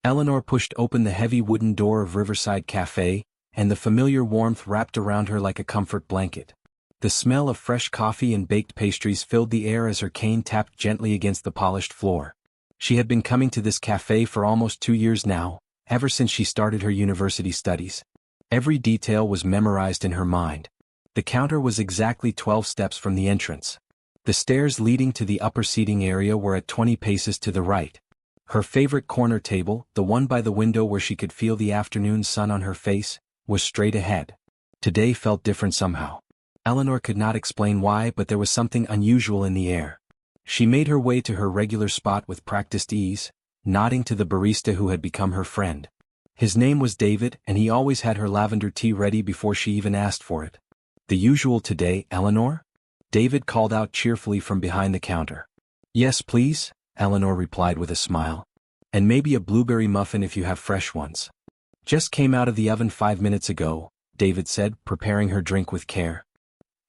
Eleanor pushed open the heavy wooden door of Riverside Cafe, and the familiar warmth wrapped around her like a comfort blanket. The smell of fresh coffee and baked pastries filled the air as her cane tapped gently against the polished floor. She had been coming to this cafe for almost 2 years now, ever since she started her university studies. Every detail was memorized in her mind. The counter was exactly 12 steps from the entrance. The stairs leading to the upper seating area were at 20 paces to the right. Her favorite corner table, the one by the window where she could feel the afternoon sun on her face, was straight ahead. Today felt different somehow. Eleanor could not explain why, but there was something unusual in the air. She made her way to her regular spot with practiced ease, nodding to the barista who had become her friend. His name was David, and he always had her lavender tea ready before she even asked for it. "The usual today, Eleanor?" David called out cheerfully from behind the counter. "Yes, please," Eleanor replied with a smile. "And maybe a blueberry muffin if you have fresh ones." "Just came out of the oven 5 minutes ago," David said, preparing her drink with care.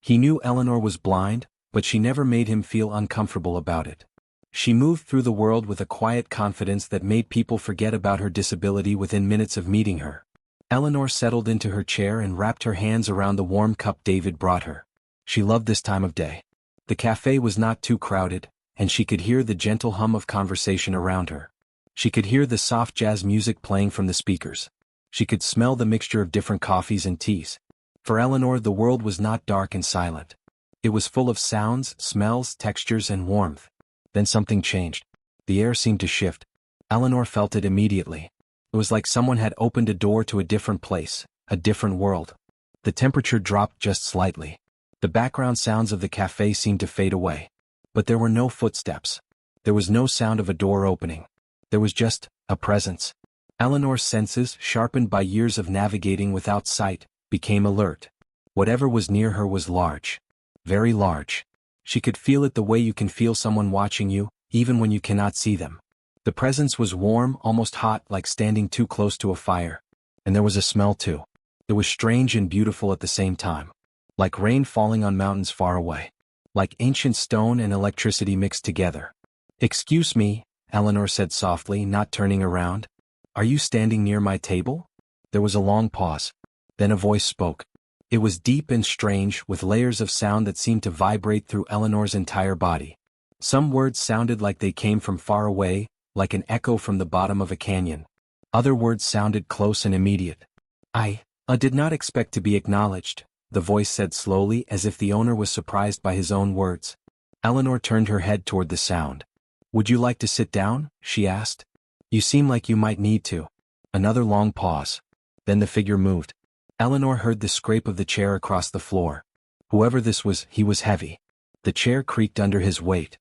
He knew Eleanor was blind, but she never made him feel uncomfortable about it. She moved through the world with a quiet confidence that made people forget about her disability within minutes of meeting her. Eleanor settled into her chair and wrapped her hands around the warm cup David brought her. She loved this time of day. The cafe was not too crowded, and she could hear the gentle hum of conversation around her. She could hear the soft jazz music playing from the speakers. She could smell the mixture of different coffees and teas. For Eleanor, the world was not dark and silent. It was full of sounds, smells, textures, and warmth. Then something changed. The air seemed to shift. Eleanor felt it immediately. It was like someone had opened a door to a different place, a different world. The temperature dropped just slightly. The background sounds of the cafe seemed to fade away. But there were no footsteps. There was no sound of a door opening. There was just a presence. Eleanor's senses, sharpened by years of navigating without sight, became alert. Whatever was near her was large. Very large. She could feel it the way you can feel someone watching you, even when you cannot see them. The presence was warm, almost hot, like standing too close to a fire. And there was a smell too. It was strange and beautiful at the same time. Like rain falling on mountains far away. Like ancient stone and electricity mixed together. "Excuse me," Eleanor said softly, not turning around. "Are you standing near my table?" There was a long pause. Then a voice spoke. It was deep and strange, with layers of sound that seemed to vibrate through Eleanor's entire body. Some words sounded like they came from far away, like an echo from the bottom of a canyon. Other words sounded close and immediate. I did not expect to be acknowledged," the voice said slowly, as if the owner was surprised by his own words. Eleanor turned her head toward the sound. "Would you like to sit down?" she asked. "You seem like you might need to." Another long pause. Then the figure moved. Eleanor heard the scrape of the chair across the floor. Whoever this was, he was heavy. The chair creaked under his weight.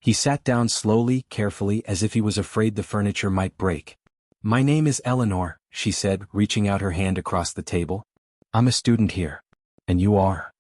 He sat down slowly, carefully, as if he was afraid the furniture might break. "My name is Eleanor," she said, reaching out her hand across the table. "I'm a student here. And you are?"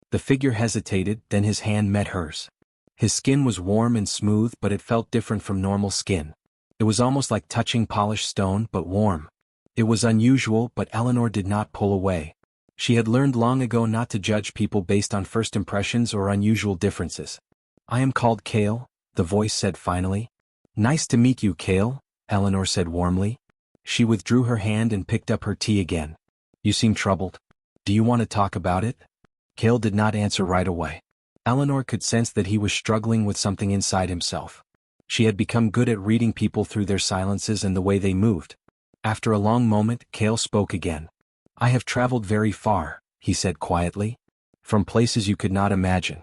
The figure hesitated, then his hand met hers. His skin was warm and smooth, but it felt different from normal skin. It was almost like touching polished stone, but warm. It was unusual, but Eleanor did not pull away. She had learned long ago not to judge people based on first impressions or unusual differences. "I am called Kale," the voice said finally. "Nice to meet you, Kale," Eleanor said warmly. She withdrew her hand and picked up her tea again. "You seem troubled. Do you want to talk about it?" Kale did not answer right away. Eleanor could sense that he was struggling with something inside himself. She had become good at reading people through their silences and the way they moved. After a long moment, Kale spoke again. "I have traveled very far," he said quietly. "From places you could not imagine.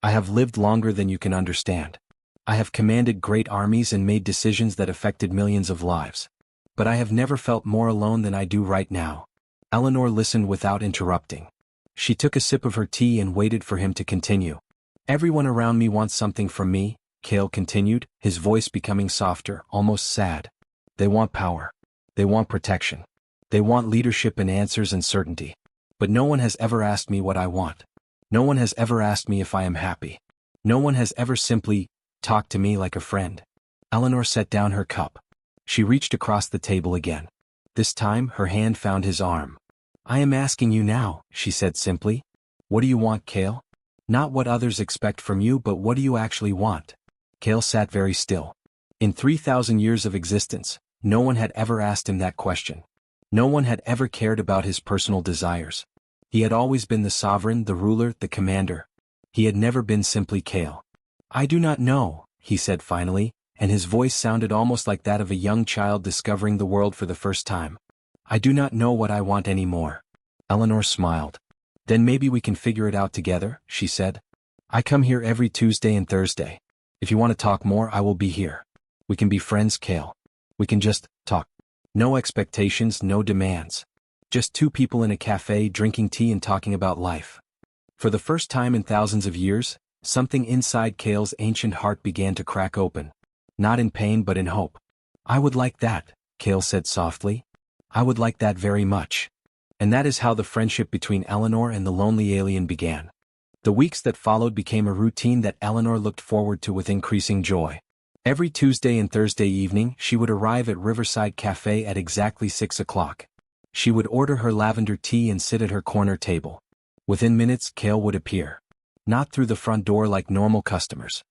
I have lived longer than you can understand. I have commanded great armies and made decisions that affected millions of lives. But I have never felt more alone than I do right now." Eleanor listened without interrupting. She took a sip of her tea and waited for him to continue. "Everyone around me wants something from me," Kale continued, his voice becoming softer, almost sad. "They want power. They want protection. They want leadership and answers and certainty. But no one has ever asked me what I want. No one has ever asked me if I am happy. No one has ever simply talked to me like a friend." Eleanor set down her cup. She reached across the table again. This time, her hand found his arm. "I am asking you now," she said simply. "What do you want, Kale? Not what others expect from you, but what do you actually want?" Kale sat very still. In 3,000 years of existence, No one had ever asked him that question. No one had ever cared about his personal desires. He had always been the sovereign, the ruler, the commander. He had never been simply Kale. "I do not know," he said finally, and his voice sounded almost like that of a young child discovering the world for the first time. "I do not know what I want anymore." Eleanor smiled. "Then maybe we can figure it out together," she said. "I come here every Tuesday and Thursday. If you want to talk more, I will be here. We can be friends, Kale. We can just talk. No expectations, no demands. Just two people in a cafe drinking tea and talking about life." For the first time in thousands of years, something inside Kale's ancient heart began to crack open. Not in pain but in hope. "I would like that," Kale said softly. "I would like that very much." And that is how the friendship between Eleanor and the lonely alien began. The weeks that followed became a routine that Eleanor looked forward to with increasing joy. Every Tuesday and Thursday evening, she would arrive at Riverside Cafe at exactly 6 o'clock. She would order her lavender tea and sit at her corner table. Within minutes, Kale would appear. Not through the front door like normal customers.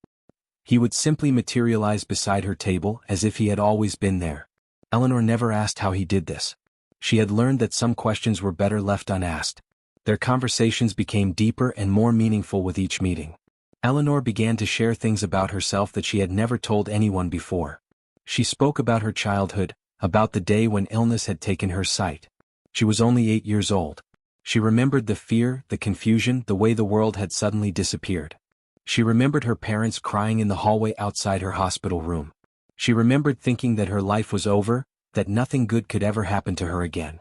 He would simply materialize beside her table as if he had always been there. Eleanor never asked how he did this. She had learned that some questions were better left unasked. Their conversations became deeper and more meaningful with each meeting. Eleanor began to share things about herself that she had never told anyone before. She spoke about her childhood, about the day when illness had taken her sight. She was only 8 years old. She remembered the fear, the confusion, the way the world had suddenly disappeared. She remembered her parents crying in the hallway outside her hospital room. She remembered thinking that her life was over, that nothing good could ever happen to her again.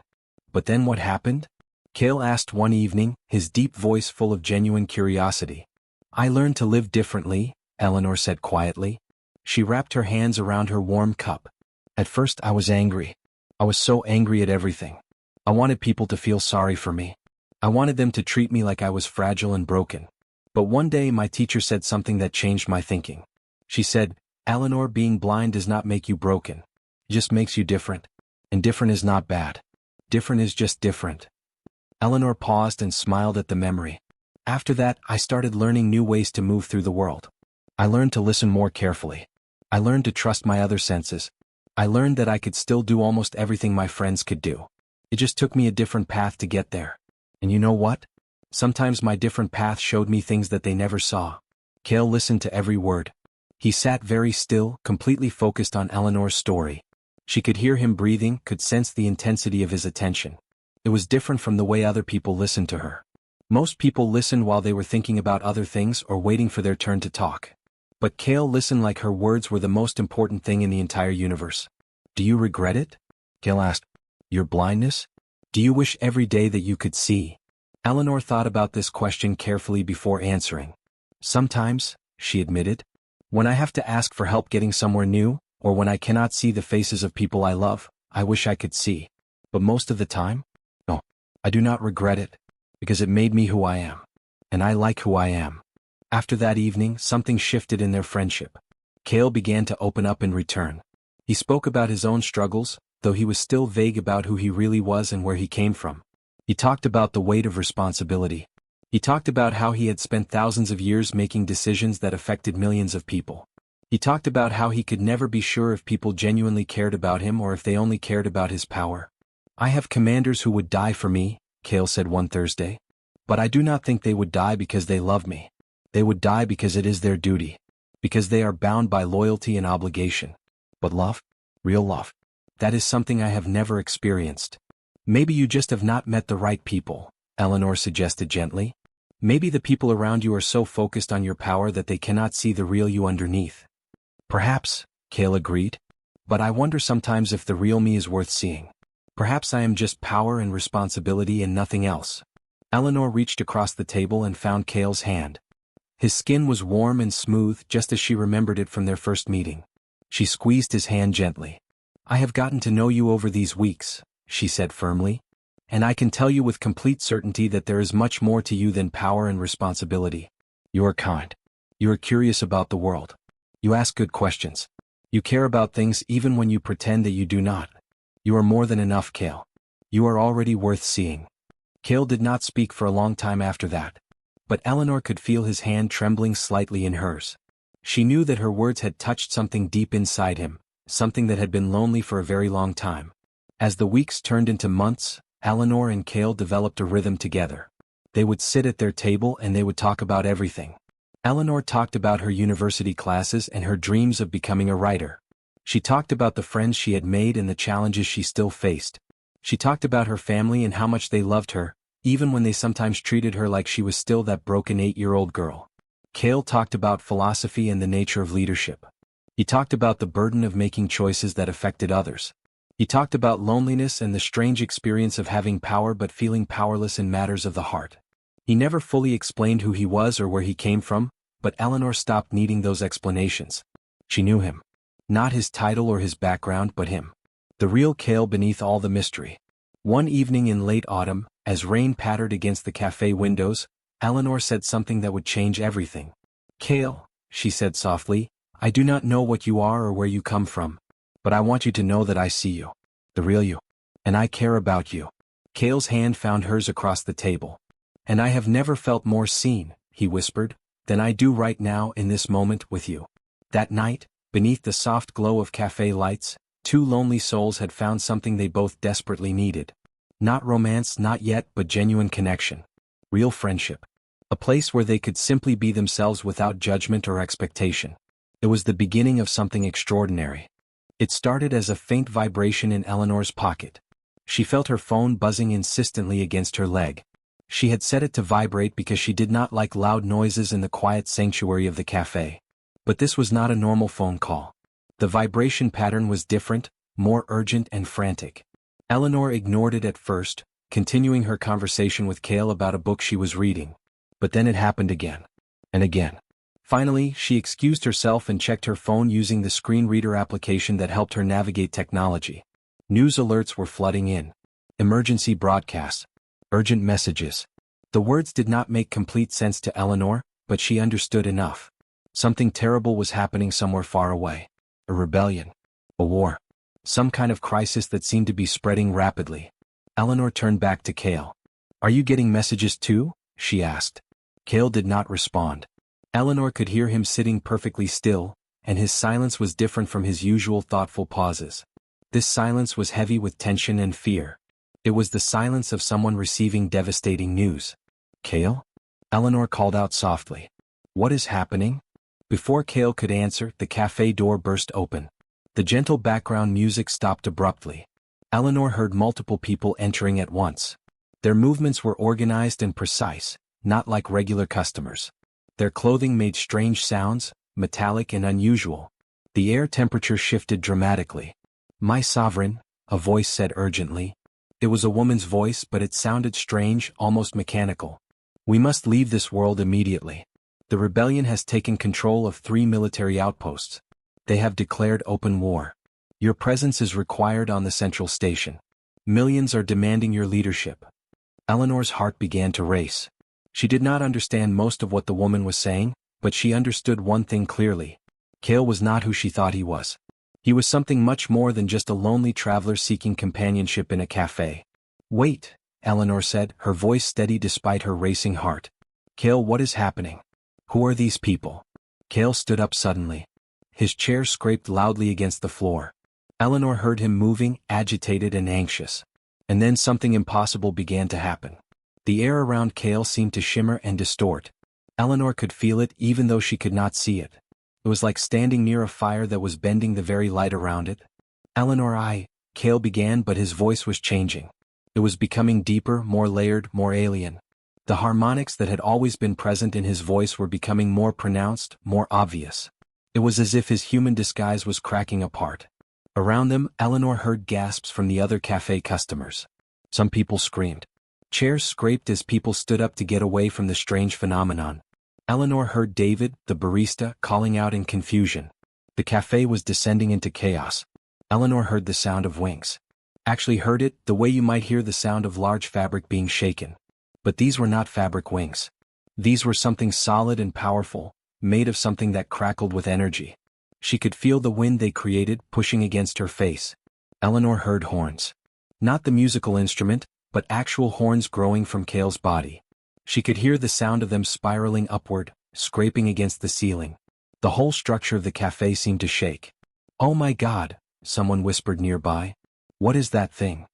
But then what happened? Kale asked one evening, his deep voice full of genuine curiosity. "I learned to live differently," Eleanor said quietly. She wrapped her hands around her warm cup. "At first I was angry. I was so angry at everything. I wanted people to feel sorry for me. I wanted them to treat me like I was fragile and broken. But one day my teacher said something that changed my thinking. She said, 'Eleanor, being blind does not make you broken. It just makes you different. And different is not bad. Different is just different.'" Eleanor paused and smiled at the memory. "After that, I started learning new ways to move through the world. I learned to listen more carefully. I learned to trust my other senses. I learned that I could still do almost everything my friends could do. It just took me a different path to get there. And you know what? Sometimes my different path showed me things that they never saw." Kale listened to every word. He sat very still, completely focused on Eleanor's story. She could hear him breathing, could sense the intensity of his attention. It was different from the way other people listened to her. Most people listened while they were thinking about other things or waiting for their turn to talk. But Kale listened like her words were the most important thing in the entire universe. "Do you regret it?" Kale asked. "Your blindness? Do you wish every day that you could see?" Eleanor thought about this question carefully before answering. "Sometimes," she admitted. "When I have to ask for help getting somewhere new, or when I cannot see the faces of people I love, I wish I could see. But most of the time, no, I do not regret it, because it made me who I am. And I like who I am." After that evening, something shifted in their friendship. Kale began to open up in return. He spoke about his own struggles, though he was still vague about who he really was and where he came from. He talked about the weight of responsibility. He talked about how he had spent thousands of years making decisions that affected millions of people. He talked about how he could never be sure if people genuinely cared about him or if they only cared about his power. "I have commanders who would die for me," Kale said one Thursday. "But I do not think they would die because they love me. They would die because it is their duty. Because they are bound by loyalty and obligation. But love? Real love? That is something I have never experienced." "Maybe you just have not met the right people," Eleanor suggested gently. "Maybe the people around you are so focused on your power that they cannot see the real you underneath." "Perhaps," Kale agreed. "But I wonder sometimes if the real me is worth seeing. Perhaps I am just power and responsibility and nothing else." Eleanor reached across the table and found Kale's hand. His skin was warm and smooth just as she remembered it from their first meeting. She squeezed his hand gently. "I have gotten to know you over these weeks," she said firmly. "And I can tell you with complete certainty that there is much more to you than power and responsibility. You are kind. You are curious about the world. You ask good questions. You care about things even when you pretend that you do not. You are more than enough, Kale. You are already worth seeing." Kale did not speak for a long time after that. But Eleanor could feel his hand trembling slightly in hers. She knew that her words had touched something deep inside him, something that had been lonely for a very long time. As the weeks turned into months, Eleanor and Cale developed a rhythm together. They would sit at their table and they would talk about everything. Eleanor talked about her university classes and her dreams of becoming a writer. She talked about the friends she had made and the challenges she still faced. She talked about her family and how much they loved her, even when they sometimes treated her like she was still that broken 8-year-old girl. Cale talked about philosophy and the nature of leadership. He talked about the burden of making choices that affected others. He talked about loneliness and the strange experience of having power but feeling powerless in matters of the heart. He never fully explained who he was or where he came from, but Eleanor stopped needing those explanations. She knew him. Not his title or his background, but him. The real Cale beneath all the mystery. One evening in late autumn, as rain pattered against the cafe windows, Eleanor said something that would change everything. "Cale," she said softly, "I do not know what you are or where you come from, but I want you to know that I see you. The real you. And I care about you." Cale's hand found hers across the table. "And I have never felt more seen," he whispered, "than I do right now in this moment with you." That night, beneath the soft glow of cafe lights, two lonely souls had found something they both desperately needed. Not romance, not yet, but genuine connection. Real friendship. A place where they could simply be themselves without judgment or expectation. It was the beginning of something extraordinary. It started as a faint vibration in Eleanor's pocket. She felt her phone buzzing insistently against her leg. She had set it to vibrate because she did not like loud noises in the quiet sanctuary of the cafe. But this was not a normal phone call. The vibration pattern was different, more urgent and frantic. Eleanor ignored it at first, continuing her conversation with Cale about a book she was reading. But then it happened again. And again. Finally, she excused herself and checked her phone using the screen reader application that helped her navigate technology. News alerts were flooding in. Emergency broadcasts. Urgent messages. The words did not make complete sense to Eleanor, but she understood enough. Something terrible was happening somewhere far away. A rebellion. A war. Some kind of crisis that seemed to be spreading rapidly. Eleanor turned back to Cale. "Are you getting messages too?" she asked. Cale did not respond. Eleanor could hear him sitting perfectly still, and his silence was different from his usual thoughtful pauses. This silence was heavy with tension and fear. It was the silence of someone receiving devastating news. "Cale?" Eleanor called out softly. "What is happening?" Before Cale could answer, the cafe door burst open. The gentle background music stopped abruptly. Eleanor heard multiple people entering at once. Their movements were organized and precise, not like regular customers. Their clothing made strange sounds, metallic and unusual. The air temperature shifted dramatically. "My sovereign," a voice said urgently. It was a woman's voice, but it sounded strange, almost mechanical. "We must leave this world immediately. The rebellion has taken control of 3 military outposts. They have declared open war. Your presence is required on the central station. Millions are demanding your leadership." Eleanor's heart began to race. She did not understand most of what the woman was saying, but she understood one thing clearly. Cale was not who she thought he was. He was something much more than just a lonely traveler seeking companionship in a cafe. "Wait," Eleanor said, her voice steady despite her racing heart. "Cale, what is happening? Who are these people?" Cale stood up suddenly. His chair scraped loudly against the floor. Eleanor heard him moving, agitated and anxious. And then something impossible began to happen. The air around Cale seemed to shimmer and distort. Eleanor could feel it even though she could not see it. It was like standing near a fire that was bending the very light around it. Cale began, but his voice was changing. It was becoming deeper, more layered, more alien. The harmonics that had always been present in his voice were becoming more pronounced, more obvious. It was as if his human disguise was cracking apart. Around them, Eleanor heard gasps from the other cafe customers. Some people screamed. Chairs scraped as people stood up to get away from the strange phenomenon. Eleanor heard David, the barista, calling out in confusion. The cafe was descending into chaos. Eleanor heard the sound of wings. Actually heard it, the way you might hear the sound of large fabric being shaken. But these were not fabric wings. These were something solid and powerful, made of something that crackled with energy. She could feel the wind they created pushing against her face. Eleanor heard horns. Not the musical instrument, but actual horns growing from Cale's body. She could hear the sound of them spiraling upward, scraping against the ceiling. The whole structure of the cafe seemed to shake. "Oh my God," someone whispered nearby. "What is that thing?"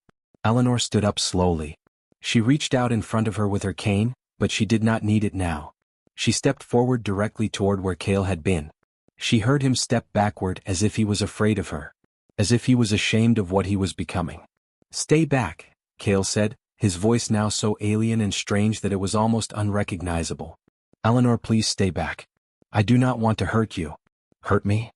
Eleanor stood up slowly. She reached out in front of her with her cane, but she did not need it now. She stepped forward directly toward where Cale had been. She heard him step backward as if he was afraid of her. As if he was ashamed of what he was becoming. "Stay back," Cale said, his voice now so alien and strange that it was almost unrecognizable. "Eleanor, please stay back. I do not want to hurt you." "Hurt me?"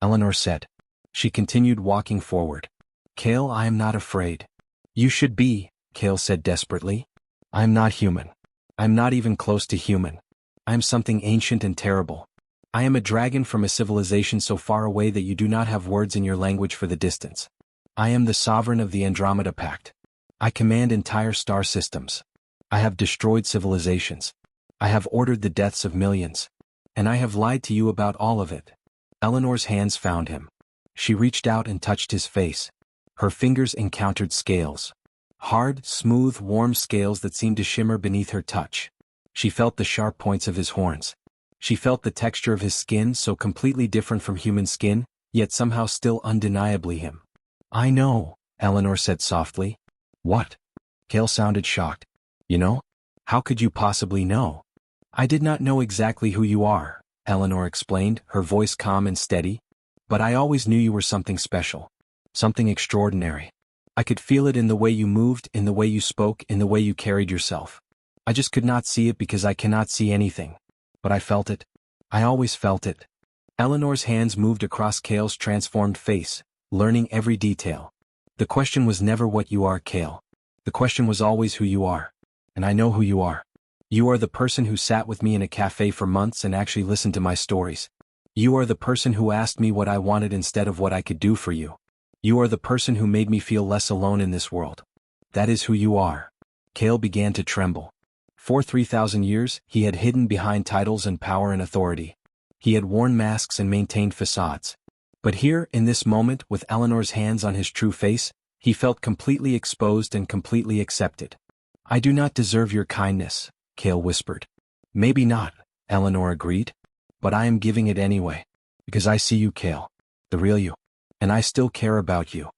Eleanor said. She continued walking forward. "Cale, I am not afraid." "You should be," Cale said desperately. "I am not human. I am not even close to human. I am something ancient and terrible. I am a dragon from a civilization so far away that you do not have words in your language for the distance. I am the sovereign of the Andromeda Pact. I command entire star systems. I have destroyed civilizations. I have ordered the deaths of millions. And I have lied to you about all of it." Eleanor's hands found him. She reached out and touched his face. Her fingers encountered scales. Hard, smooth, warm scales that seemed to shimmer beneath her touch. She felt the sharp points of his horns. She felt the texture of his skin, so completely different from human skin, yet somehow still undeniably him. "I know," Eleanor said softly. "What?" Cale sounded shocked. "You know? How could you possibly know?" "I did not know exactly who you are," Eleanor explained, her voice calm and steady. "But I always knew you were something special. Something extraordinary. I could feel it in the way you moved, in the way you spoke, in the way you carried yourself. I just could not see it because I cannot see anything. But I felt it. I always felt it." Eleanor's hands moved across Cale's transformed face, learning every detail. "The question was never what you are, Cale. The question was always who you are. And I know who you are. You are the person who sat with me in a cafe for months and actually listened to my stories. You are the person who asked me what I wanted instead of what I could do for you. You are the person who made me feel less alone in this world. That is who you are." Cale began to tremble. For 3,000 years, he had hidden behind titles and power and authority. He had worn masks and maintained facades. But here, in this moment, with Eleanor's hands on his true face, he felt completely exposed and completely accepted. "I do not deserve your kindness," Cale whispered. "Maybe not," Eleanor agreed. "But I am giving it anyway. Because I see you, Cale. The real you. And I still care about you."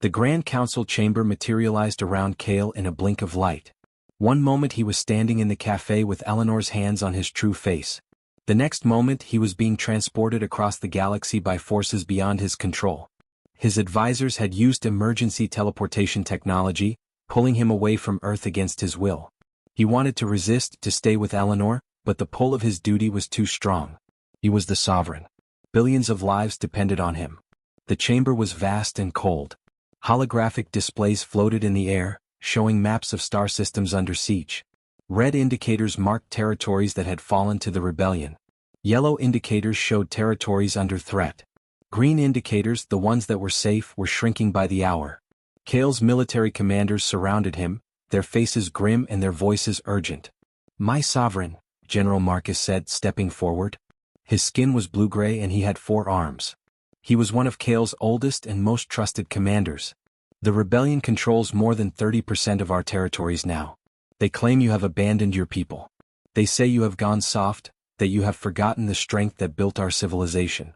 The Grand Council chamber materialized around Cale in a blink of light. One moment he was standing in the cafe with Eleanor's hands on his true face. The next moment he was being transported across the galaxy by forces beyond his control. His advisors had used emergency teleportation technology, pulling him away from Earth against his will. He wanted to resist, to stay with Eleanor, but the pull of his duty was too strong. He was the sovereign. Billions of lives depended on him. The chamber was vast and cold. Holographic displays floated in the air, showing maps of star systems under siege. Red indicators marked territories that had fallen to the rebellion. Yellow indicators showed territories under threat. Green indicators, the ones that were safe, were shrinking by the hour. Cale's military commanders surrounded him, their faces grim and their voices urgent. "My sovereign," General Marcus said, stepping forward. His skin was blue-gray and he had 4 arms. He was one of Cale's oldest and most trusted commanders. "The rebellion controls more than 30% of our territories now. They claim you have abandoned your people. They say you have gone soft, that you have forgotten the strength that built our civilization."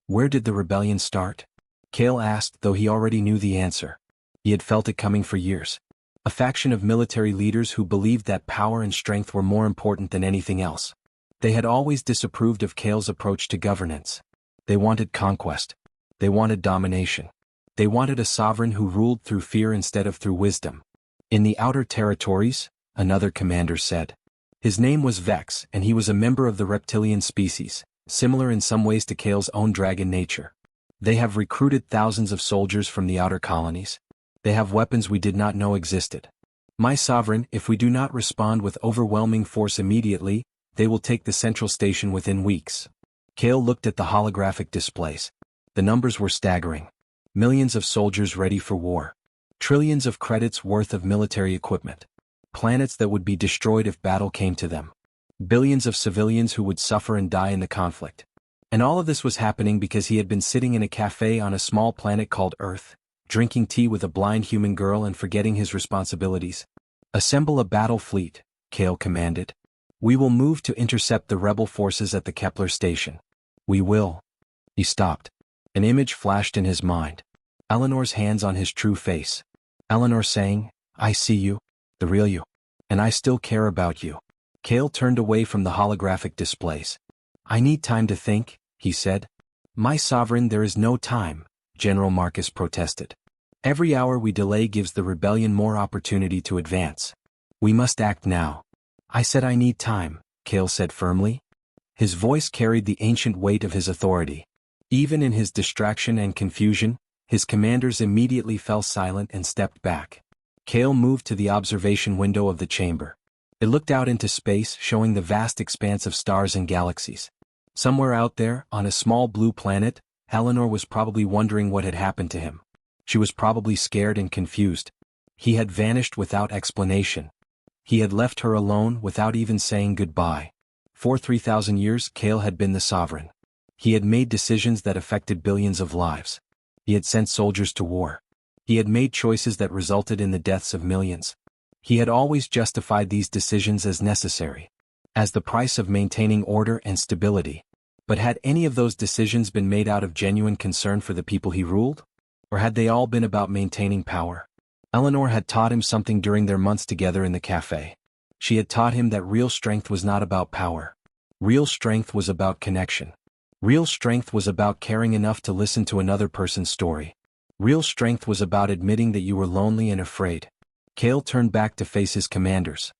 "Where did the rebellion start?" Cale asked, though he already knew the answer. He had felt it coming for years. A faction of military leaders who believed that power and strength were more important than anything else. They had always disapproved of Cale's approach to governance. They wanted conquest. They wanted domination. They wanted a sovereign who ruled through fear instead of through wisdom. "In the outer territories," another commander said. His name was Vex, and he was a member of the reptilian species, similar in some ways to Cale's own dragon nature. "They have recruited thousands of soldiers from the outer colonies. They have weapons we did not know existed. My sovereign, if we do not respond with overwhelming force immediately, they will take the central station within weeks." Cale looked at the holographic displays. The numbers were staggering. Millions of soldiers ready for war. Trillions of credits worth of military equipment. Planets that would be destroyed if battle came to them. Billions of civilians who would suffer and die in the conflict. And all of this was happening because he had been sitting in a cafe on a small planet called Earth, drinking tea with a blind human girl and forgetting his responsibilities. "Assemble a battle fleet," Cale commanded. "We will move to intercept the rebel forces at the Kepler station. We will." He stopped. An image flashed in his mind. Eleanor's hands on his true face. Eleanor saying, "I see you, the real you. And I still care about you." Cale turned away from the holographic displays. "I need time to think," he said. "My sovereign, there is no time," General Marcus protested. "Every hour we delay gives the rebellion more opportunity to advance. We must act now." "I said I need time," Cale said firmly. His voice carried the ancient weight of his authority. Even in his distraction and confusion, his commanders immediately fell silent and stepped back. Cale moved to the observation window of the chamber. It looked out into space, showing the vast expanse of stars and galaxies. Somewhere out there, on a small blue planet, Eleanor was probably wondering what had happened to him. She was probably scared and confused. He had vanished without explanation. He had left her alone without even saying goodbye. For 3,000 years, Cale had been the sovereign. He had made decisions that affected billions of lives. He had sent soldiers to war. He had made choices that resulted in the deaths of millions. He had always justified these decisions as necessary, as the price of maintaining order and stability. But had any of those decisions been made out of genuine concern for the people he ruled? Or had they all been about maintaining power? Eleanor had taught him something during their months together in the cafe. She had taught him that real strength was not about power. Real strength was about connection. Real strength was about caring enough to listen to another person's story. Real strength was about admitting that you were lonely and afraid. Cale turned back to face his commanders.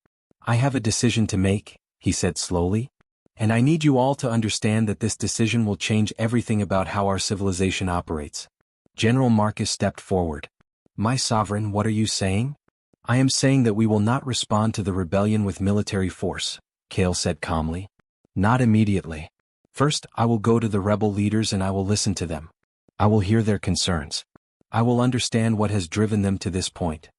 "I have a decision to make," he said slowly. "And I need you all to understand that this decision will change everything about how our civilization operates." General Marcus stepped forward. "My sovereign, what are you saying?" "I am saying that we will not respond to the rebellion with military force," Cale said calmly. "Not immediately. First, I will go to the rebel leaders and I will listen to them. I will hear their concerns. I will understand what has driven them to this point."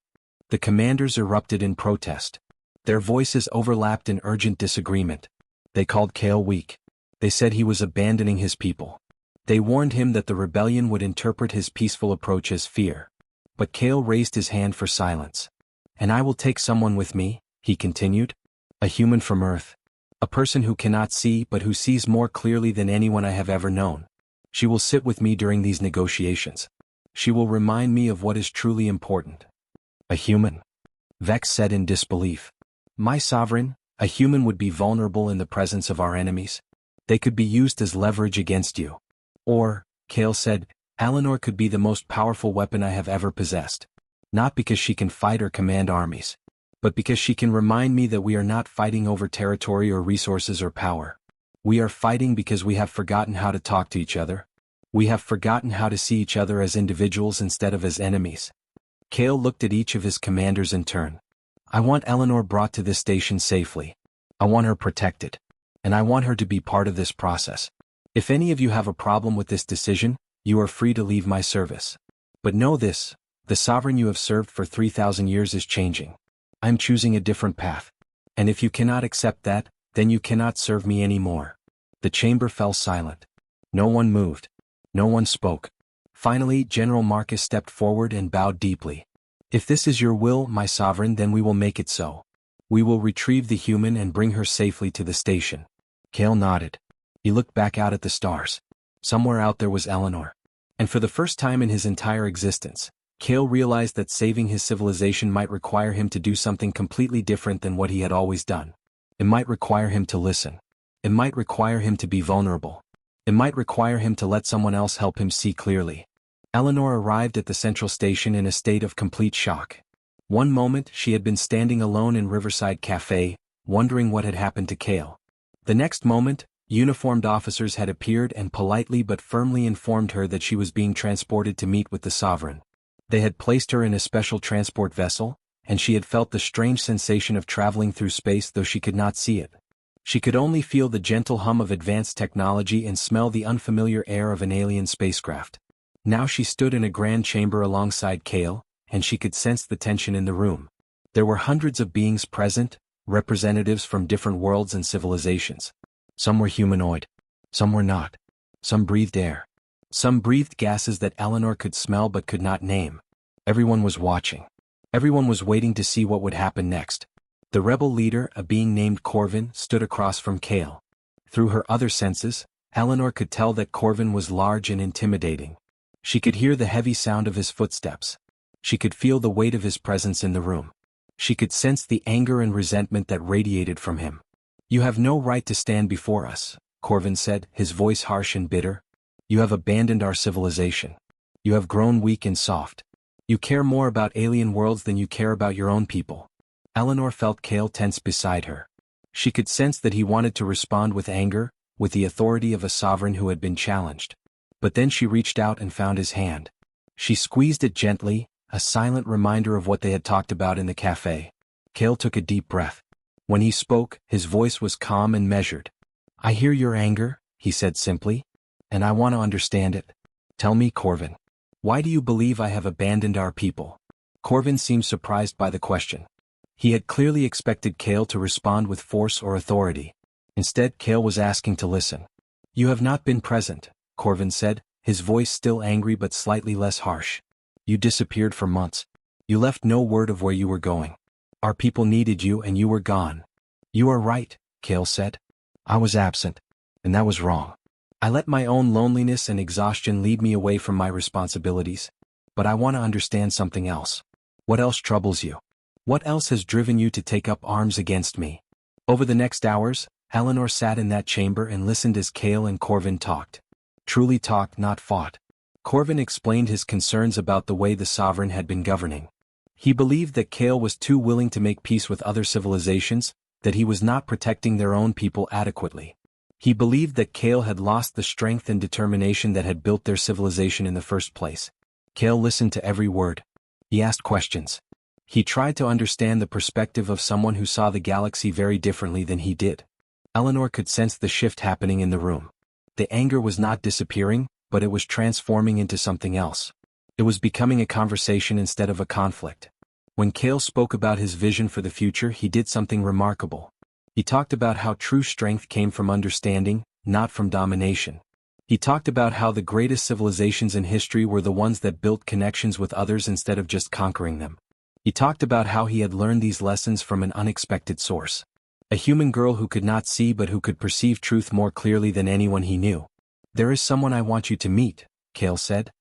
The commanders erupted in protest. Their voices overlapped in urgent disagreement. They called Cale weak. They said he was abandoning his people. They warned him that the rebellion would interpret his peaceful approach as fear. But Cale raised his hand for silence. "And I will take someone with me," he continued. "A human from Earth. A person who cannot see but who sees more clearly than anyone I have ever known. She will sit with me during these negotiations. She will remind me of what is truly important." "A human?" Vex said in disbelief. "My sovereign, a human would be vulnerable in the presence of our enemies. They could be used as leverage against you. Or," Cale said, "Eleanor could be the most powerful weapon I have ever possessed. Not because she can fight or command armies, but because she can remind me that we are not fighting over territory or resources or power. We are fighting because we have forgotten how to talk to each other. We have forgotten how to see each other as individuals instead of as enemies." Cale looked at each of his commanders in turn. "I want Eleanor brought to this station safely. I want her protected. And I want her to be part of this process. If any of you have a problem with this decision, you are free to leave my service. But know this, the sovereign you have served for 3,000 years is changing. I am choosing a different path. And if you cannot accept that, then you cannot serve me anymore." The chamber fell silent. No one moved. No one spoke. Finally, General Marcus stepped forward and bowed deeply. "If this is your will, my sovereign, then we will make it so. We will retrieve the human and bring her safely to the station." Cale nodded. He looked back out at the stars. Somewhere out there was Eleanor. And for the first time in his entire existence, Cale realized that saving his civilization might require him to do something completely different than what he had always done. It might require him to listen. It might require him to be vulnerable. It might require him to let someone else help him see clearly. Eleanor arrived at the central station in a state of complete shock. One moment she had been standing alone in Riverside Cafe, wondering what had happened to Cale. The next moment, uniformed officers had appeared and politely but firmly informed her that she was being transported to meet with the sovereign. They had placed her in a special transport vessel, and she had felt the strange sensation of traveling through space though she could not see it. She could only feel the gentle hum of advanced technology and smell the unfamiliar air of an alien spacecraft. Now she stood in a grand chamber alongside Cale, and she could sense the tension in the room. There were hundreds of beings present, representatives from different worlds and civilizations. Some were humanoid. Some were not. Some breathed air. Some breathed gases that Eleanor could smell but could not name. Everyone was watching. Everyone was waiting to see what would happen next. The rebel leader, a being named Corvin, stood across from Cale. Through her other senses, Eleanor could tell that Corvin was large and intimidating. She could hear the heavy sound of his footsteps. She could feel the weight of his presence in the room. She could sense the anger and resentment that radiated from him. "You have no right to stand before us," Corvin said, his voice harsh and bitter. "You have abandoned our civilization. You have grown weak and soft. You care more about alien worlds than you care about your own people." Eleanor felt Cale tense beside her. She could sense that he wanted to respond with anger, with the authority of a sovereign who had been challenged. But then she reached out and found his hand. She squeezed it gently, a silent reminder of what they had talked about in the cafe. Cale took a deep breath. When he spoke, his voice was calm and measured. "I hear your anger," he said simply, "and I want to understand it. Tell me, Corvin. Why do you believe I have abandoned our people?" Corvin seemed surprised by the question. He had clearly expected Cale to respond with force or authority. Instead, Cale was asking to listen. "You have not been present," Corvin said, his voice still angry but slightly less harsh. "You disappeared for months. You left no word of where you were going. Our people needed you and you were gone." "You are right," Cale said. "I was absent, and that was wrong. I let my own loneliness and exhaustion lead me away from my responsibilities. But I want to understand something else. What else troubles you? What else has driven you to take up arms against me?" Over the next hours, Eleanor sat in that chamber and listened as Cale and Corvin talked. Truly talked, not fought. Corvin explained his concerns about the way the sovereign had been governing. He believed that Cale was too willing to make peace with other civilizations, that he was not protecting their own people adequately. He believed that Cale had lost the strength and determination that had built their civilization in the first place. Cale listened to every word. He asked questions. He tried to understand the perspective of someone who saw the galaxy very differently than he did. Eleanor could sense the shift happening in the room. The anger was not disappearing, but it was transforming into something else. It was becoming a conversation instead of a conflict. When Cale spoke about his vision for the future, he did something remarkable. He talked about how true strength came from understanding, not from domination. He talked about how the greatest civilizations in history were the ones that built connections with others instead of just conquering them. He talked about how he had learned these lessons from an unexpected source. A human girl who could not see but who could perceive truth more clearly than anyone he knew. "There is someone I want you to meet," Cale said.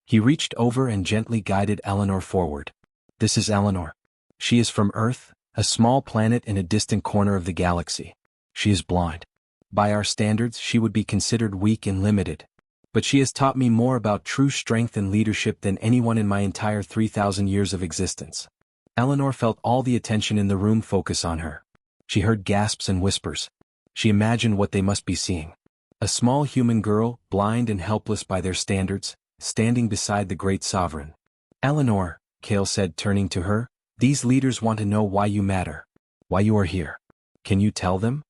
He reached over and gently guided Eleanor forward. "This is Eleanor. She is from Earth, a small planet in a distant corner of the galaxy. She is blind. By our standards, she would be considered weak and limited. But she has taught me more about true strength and leadership than anyone in my entire 3,000 years of existence." Eleanor felt all the attention in the room focus on her. She heard gasps and whispers. She imagined what they must be seeing. A small human girl, blind and helpless by their standards, standing beside the great sovereign. "Eleanor," Cale said, turning to her, "these leaders want to know why you matter. Why you are here. Can you tell them?"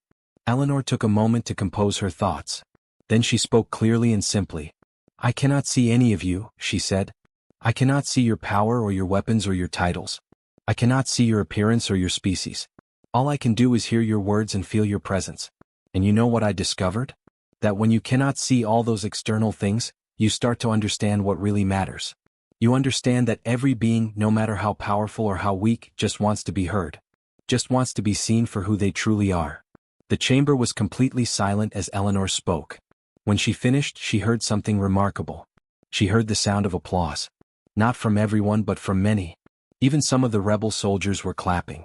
Eleanor took a moment to compose her thoughts. Then she spoke clearly and simply. "I cannot see any of you," she said. "I cannot see your power or your weapons or your titles. I cannot see your appearance or your species. All I can do is hear your words and feel your presence. And you know what I discovered? That when you cannot see all those external things, you start to understand what really matters. You understand that every being, no matter how powerful or how weak, just wants to be heard. Just wants to be seen for who they truly are." The chamber was completely silent as Eleanor spoke. When she finished, she heard something remarkable. She heard the sound of applause. Not from everyone but from many. Even some of the rebel soldiers were clapping.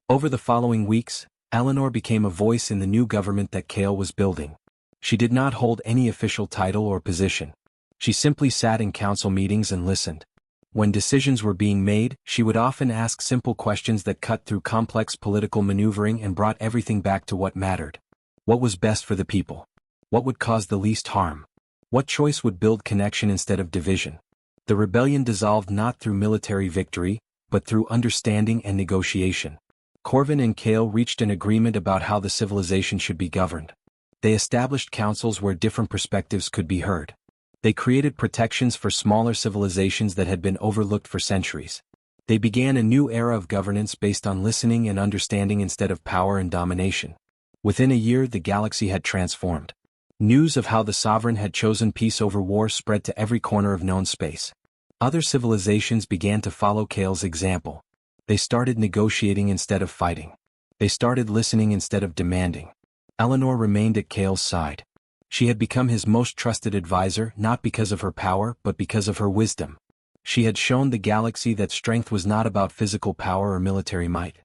Over the following weeks, Eleanor became a voice in the new government that Cale was building. She did not hold any official title or position. She simply sat in council meetings and listened. When decisions were being made, she would often ask simple questions that cut through complex political maneuvering and brought everything back to what mattered. What was best for the people? What would cause the least harm? What choice would build connection instead of division? The rebellion dissolved not through military victory, but through understanding and negotiation. Corvin and Cale reached an agreement about how the civilization should be governed. They established councils where different perspectives could be heard. They created protections for smaller civilizations that had been overlooked for centuries. They began a new era of governance based on listening and understanding instead of power and domination. Within a year, the galaxy had transformed. News of how the sovereign had chosen peace over war spread to every corner of known space. Other civilizations began to follow Cale's example. They started negotiating instead of fighting. They started listening instead of demanding. Eleanor remained at Cale's side. She had become his most trusted advisor not because of her power but because of her wisdom. She had shown the galaxy that strength was not about physical power or military might.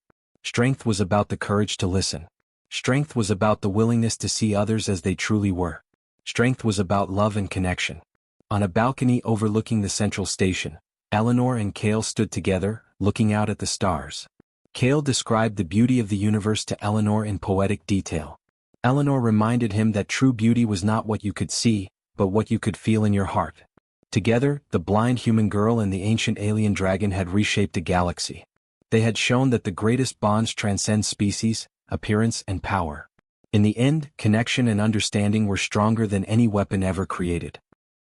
Strength was about the courage to listen. Strength was about the willingness to see others as they truly were. Strength was about love and connection. On a balcony overlooking the central station, Eleanor and Cale stood together, looking out at the stars. Cale described the beauty of the universe to Eleanor in poetic detail. Eleanor reminded him that true beauty was not what you could see, but what you could feel in your heart. Together, the blind human girl and the ancient alien dragon had reshaped a galaxy. They had shown that the greatest bonds transcend species, appearance, and power. In the end, connection and understanding were stronger than any weapon ever created.